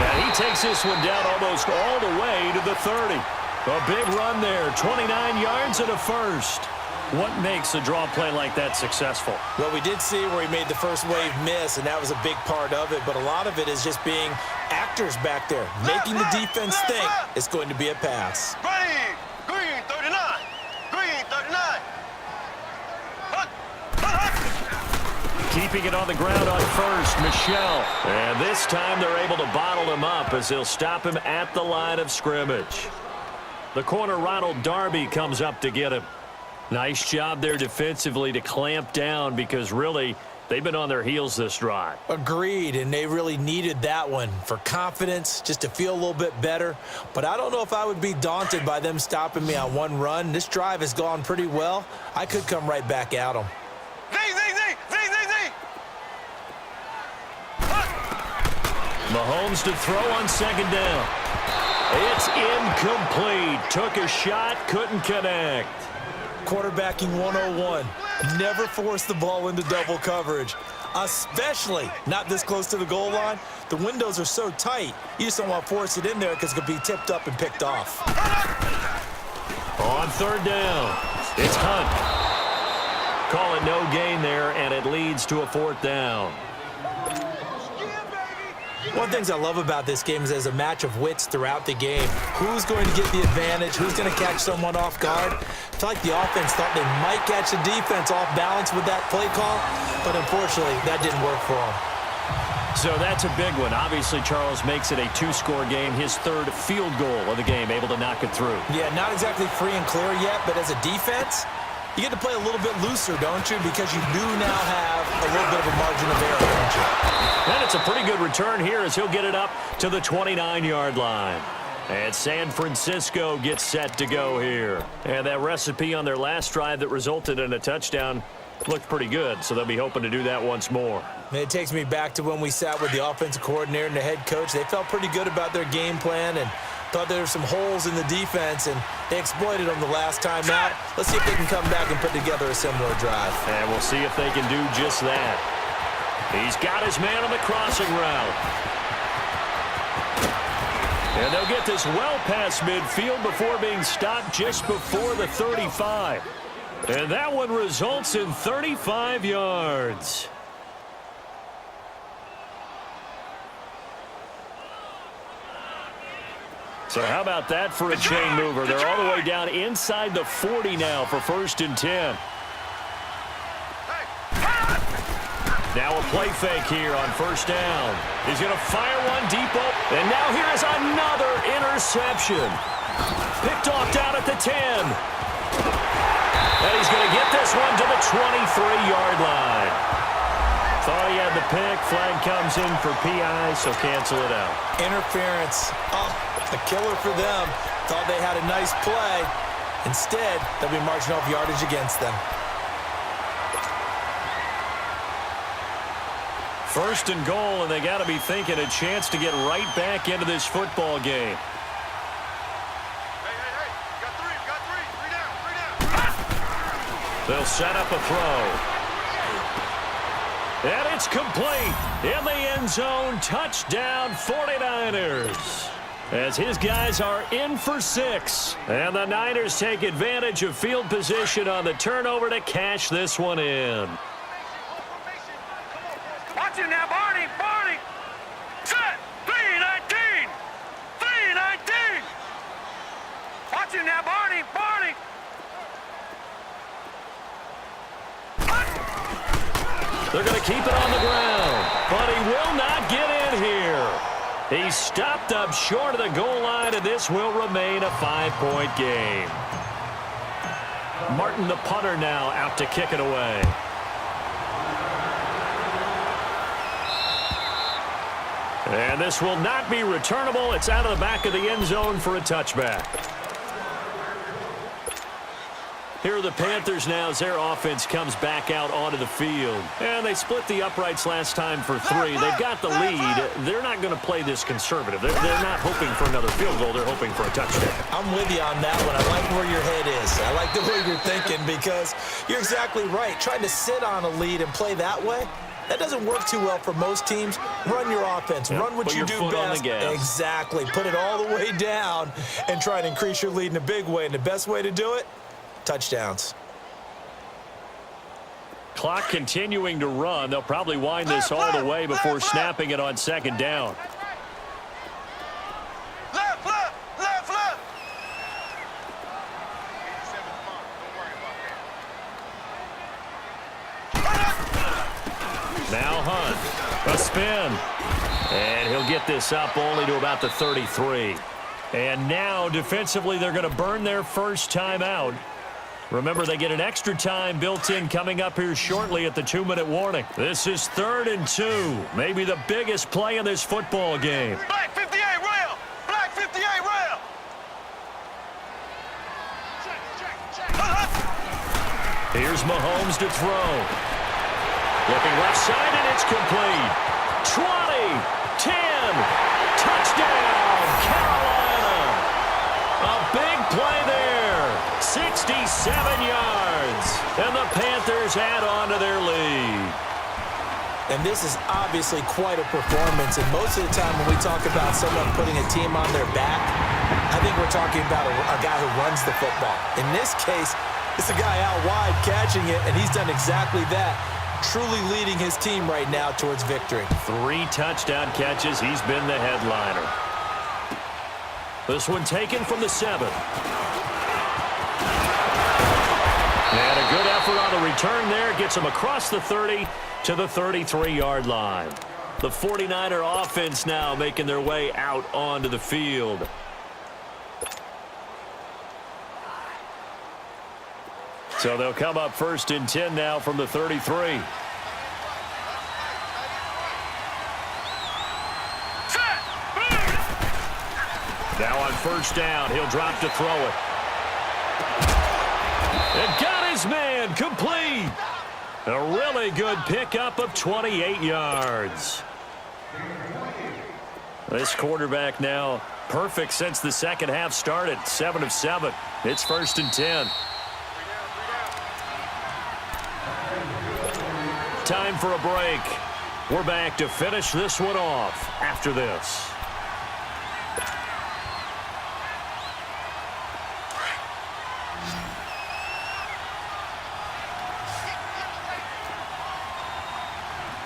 And he takes this one down almost all the way to the 30. A big run there, 29 yards and a first. What makes a draw play like that successful? Well, we did see where he made the first wave miss, and that was a big part of it. But a lot of it is just being actors back there, making the defense think it's going to be a pass. Green 39. Green 39. Keeping it on the ground on first, Michelle. And this time they're able to bottle him up as they'll stop him at the line of scrimmage. The corner, Ronald Darby, comes up to get him. Nice job there defensively to clamp down because really they've been on their heels this drive. Agreed, and they really needed that one for confidence, just to feel a little bit better. But I don't know if I would be daunted by them stopping me on one run. This drive has gone pretty well. I could come right back at them. Mahomes to throw on second down. It's incomplete. Took a shot, couldn't connect. Quarterbacking 101. Never force the ball into double coverage, especially not this close to the goal line. The windows are so tight, you just don't want to force it in there because it could be tipped up and picked off. On third down, it's Hunt. Call it no gain there, and it leads to a fourth down. One of the things I love about this game is there's a match of wits throughout the game. Who's going to get the advantage? Who's going to catch someone off guard? I feel like the offense thought they might catch the defense off balance with that play call, but unfortunately, that didn't work for them. So that's a big one. Obviously, Charles makes it a two-score game. His third field goal of the game, able to knock it through. Yeah, not exactly free and clear yet, but as a defense, you get to play a little bit looser, don't you? Because you do now have a little bit of a margin of error, don't you? And it's a pretty good return here as he'll get it up to the 29-yard line. And San Francisco gets set to go here. And that recipe on their last drive that resulted in a touchdown looked pretty good, so they'll be hoping to do that once more. And it takes me back to when we sat with the offensive coordinator and the head coach. They felt pretty good about their game plan and thought there were some holes in the defense, and they exploited them the last time out. Let's see if they can come back and put together a similar drive. And we'll see if they can do just that. He's got his man on the crossing route. And they'll get this well past midfield before being stopped just before the 35. And that one results in 35 yards. So how about that for a chain mover? They're all the way down inside the 40 now for 1st and 10. Now a play fake here on 1st down. He's going to fire one deep open. And now here is another interception. Picked off down at the 10. And he's going to get this one to the 23-yard line. Thought he had the pick. Flag comes in for PI, so cancel it out. Interference. Oh, a killer for them. Thought they had a nice play. Instead, they'll be marching off yardage against them. 1st and goal, and they got to be thinking a chance to get right back into this football game. Hey. Got three. Three down. They'll set up a throw. And it's complete. In the end zone, touchdown 49ers. As his guys are in for 6. And the Niners take advantage of field position on the turnover to cash this one in. Watch him now, Barney. Set. 3-19. 3-19. Watch him now, Barney. They're going to keep it on the ground, but he will not get in here. He's stopped up short of the goal line, and this will remain a 5-point game. Martin, the punter, now out to kick it away. And this will not be returnable. It's out of the back of the end zone for a touchback. Here are the Panthers now as their offense comes back out onto the field. And they split the uprights last time for 3. They've got the lead. They're not going to play this conservative. They're not hoping for another field goal. They're hoping for a touchdown. I'm with you on that one. I like where your head is. I like the way you're thinking because you're exactly right. Trying to sit on a lead and play that way, That doesn't work too well for most teams. Run your offense. Run what you do best. Exactly. Put it all the way down and try and increase your lead in a big way. And the best way to do it, touchdowns. Clock continuing to run. They'll probably wind this all the way before snapping it on second down. Left, left, left, left. Now Hunt, a spin. And he'll get this up only to about the 33. And now defensively they're going to burn their first time out. Remember, they get an extra time built in coming up here shortly at the 2-minute warning. This is 3rd and 2. Maybe the biggest play in this football game. Black 58 rail. Black 58 rail. Here's Mahomes to throw. Looking left side, and it's complete. 20, 10, touchdown, Carolina. A big play there, 67 yards, and the Panthers add on to their lead. And this is obviously quite a performance, and most of the time when we talk about someone putting a team on their back, I think we're talking about a guy who runs the football. In this case, it's a guy out wide catching it, and he's done exactly that. Truly leading his team right now towards victory. 3 touchdown catches. He's been the headliner. This one taken from the 7. And a good effort on the return there. Gets him across the 30 to the 33-yard line. The 49er offense now making their way out onto the field. So they'll come up 1st and 10 now from the 33. Now on 1st down, he'll drop to throw it. And got his man complete. A really good pickup of 28 yards. This quarterback now perfect since the second half started. 7 of 7. It's 1st and 10. Time for a break. We're back to finish this one off after this.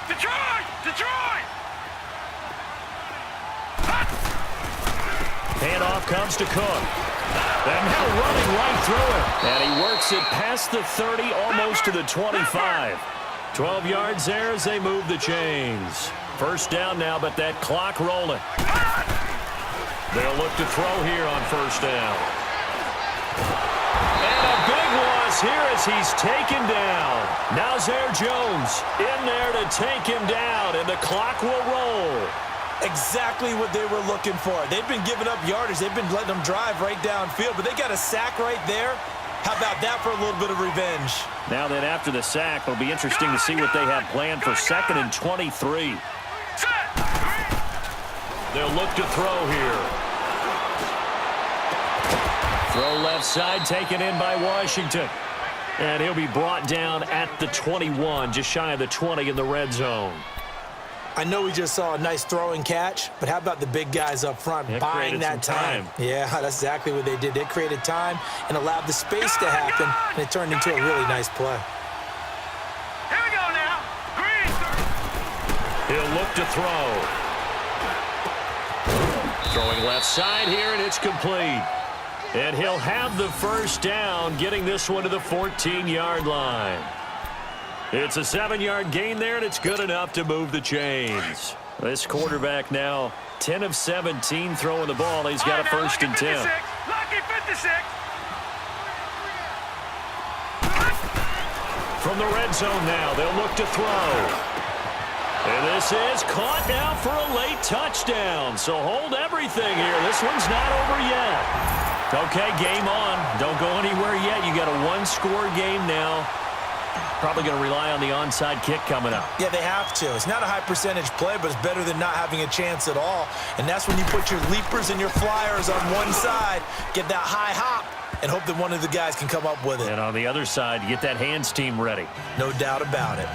Detroit! Detroit! Handoff comes to Cook. And now running right through it. And he works it past the 30, almost to the 25. 12 yards there as they move the chains. 1st down now, but that clock rolling. They'll look to throw here on 1st down. And a big loss here as he's taken down. Now Zare Jones in there to take him down, and the clock will roll. Exactly what they were looking for. They've been giving up yardage. They've been letting them drive right downfield, but they got a sack right there. How about that for a little bit of revenge? Now then, after the sack, it'll be interesting to see what they have planned for 2nd and 23. They'll look to throw here. Throw left side, taken in by Washington. And he'll be brought down at the 21, just shy of the 20 in the red zone. I know we just saw a nice throwing catch, but how about the big guys up front buying that time? Yeah, that's exactly what they did. They created time and allowed the space to happen, and it turned into a really nice play. Here we go now. Green. He'll look to throw. Throwing left side here, and it's complete. And he'll have the 1st down, getting this one to the 14-yard line. It's a 7-yard gain there, and it's good enough to move the chains. This quarterback now 10 of 17 throwing the ball. He's got a 1st and 10. Lucky 56. From the red zone now, they'll look to throw. And this is caught now for a late touchdown. So hold everything here. This one's not over yet. Okay, game on. Don't go anywhere yet. You got a 1-score game now. Probably going to rely on the onside kick coming up. Yeah, they have to. It's not a high percentage play, but it's better than not having a chance at all. And that's when you put your leapers and your flyers on one side, get that high hop, and hope that one of the guys can come up with it. And on the other side, get that hands team ready. No doubt about it.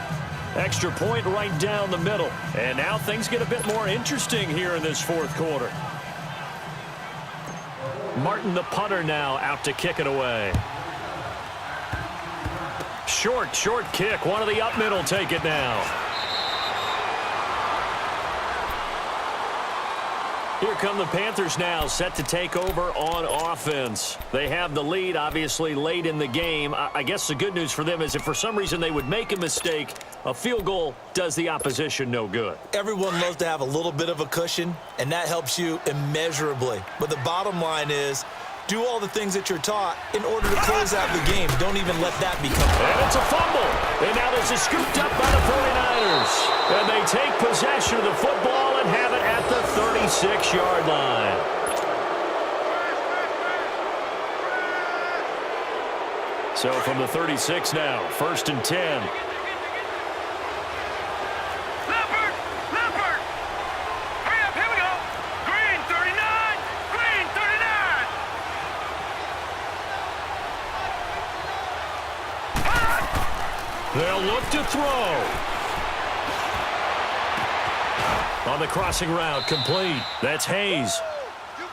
Extra point right down the middle. And now things get a bit more interesting here in this fourth quarter. Martin, the punter, now out to kick it away. Short kick. One of the up middle take it now. Here come the Panthers now, set to take over on offense. They have the lead, obviously, late in the game. I guess the good news for them is if for some reason they would make a mistake, a field goal does the opposition no good. Everyone loves to have a little bit of a cushion, and that helps you immeasurably. But the bottom line is, do all the things that you're taught in order to close out the game. Don't even let that become. And it's a fumble. And now this is scooped up by the 49ers. And they take possession of the football and have it at the 36-yard line. So from the 36 now, 1st and 10. They'll look to throw. On the crossing route, complete. That's Hayes.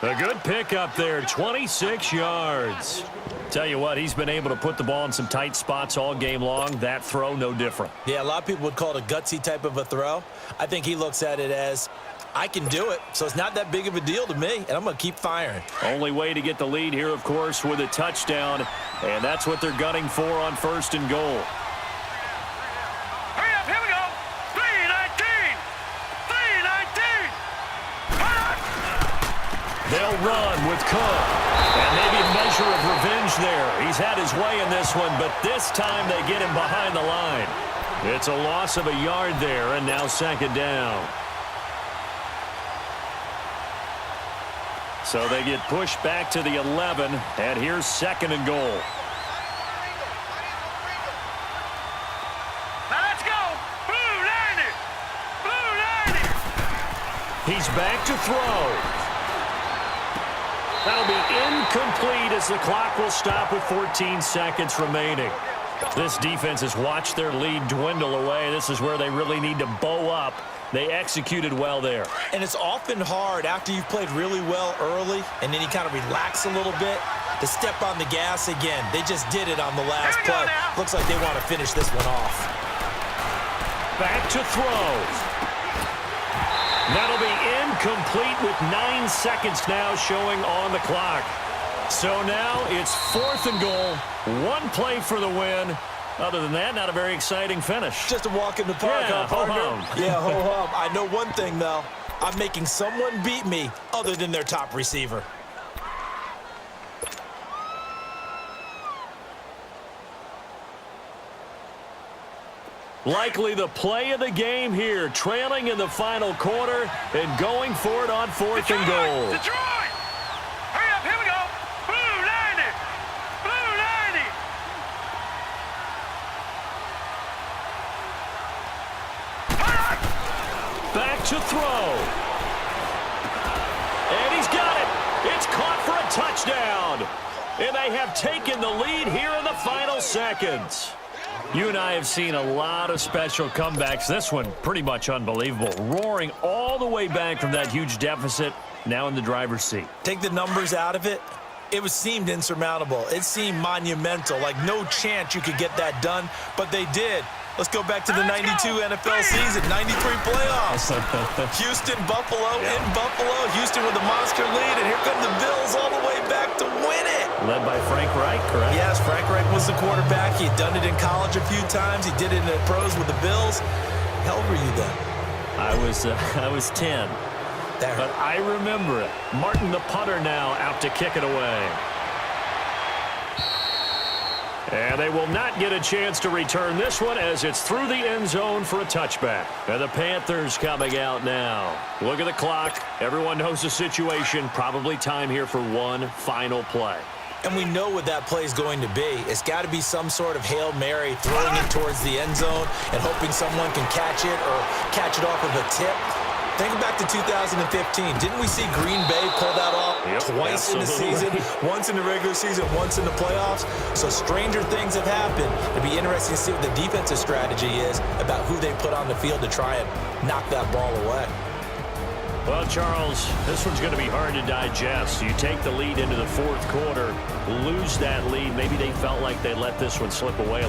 A good pickup there, 26 yards. Tell you what, he's been able to put the ball in some tight spots all game long. That throw, no different. Yeah, a lot of people would call it a gutsy type of a throw. I think he looks at it as, I can do it, so it's not that big of a deal to me, and I'm going to keep firing. Only way to get the lead here, of course, with a touchdown, and that's what they're gunning for on 1st and goal. They'll run with Cook. And maybe a measure of revenge there. He's had his way in this one, but this time they get him behind the line. It's a loss of a yard there, and now 2nd down. So they get pushed back to the 11, and here's 2nd and goal. Now let's go. Blue 90. Blue 90. He's back to throw. That'll be incomplete as the clock will stop with 14 seconds remaining. This defense has watched their lead dwindle away. This is where they really need to bow up. They executed well there. And it's often hard after you've played really well early and then you kind of relax a little bit to step on the gas again. They just did it on the last play. Looks like they want to finish this one off. Back to throw. That'll be incomplete with 9 seconds now showing on the clock. So now it's 4th and goal. One play for the win. Other than that, not a very exciting finish. Just a walk in the park, yeah, partner? ho-hum. Yeah, ho-hum. I know one thing, though. I'm making someone beat me other than their top receiver. Likely the play of the game here, trailing in the final quarter and going for it on 4th and goal. Detroit! Hurry up, here we go. Blue 90. Blue 90. Back to throw. And he's got it. It's caught for a touchdown. And they have taken the lead here in the final seconds. You and I have seen a lot of special comebacks. This one, pretty much unbelievable. Roaring all the way back from that huge deficit, now in the driver's seat. Take the numbers out of it. It seemed insurmountable. It seemed monumental, like no chance you could get that done, but they did. Let's go back to the 92 NFL season, 93 playoffs. Houston, Buffalo, in Buffalo. Houston with a monster lead, and here come the Bills all the way back to win it. Led by Frank Reich, correct? Yes, Frank Reich was the quarterback. He had done it in college a few times. He did it in the pros with the Bills. How old were you then? I was 10. There. But I remember it. Martin, the punter, now out to kick it away. And they will not get a chance to return this one as it's through the end zone for a touchback. And the Panthers coming out now. Look at the clock. Everyone knows the situation. Probably time here for one final play. And we know what that play is going to be. It's got to be some sort of Hail Mary, throwing it towards the end zone and hoping someone can catch it or catch it off of a tip. Think back to 2015. Didn't we see Green Bay pull that off twice in the season? Once in the regular season, once in the playoffs. So stranger things have happened. It'll be interesting to see what the defensive strategy is about who they put on the field to try and knock that ball away. Well, Charles, this one's going to be hard to digest. You take the lead into the fourth quarter, lose that lead. Maybe they felt like they let this one slip away a little.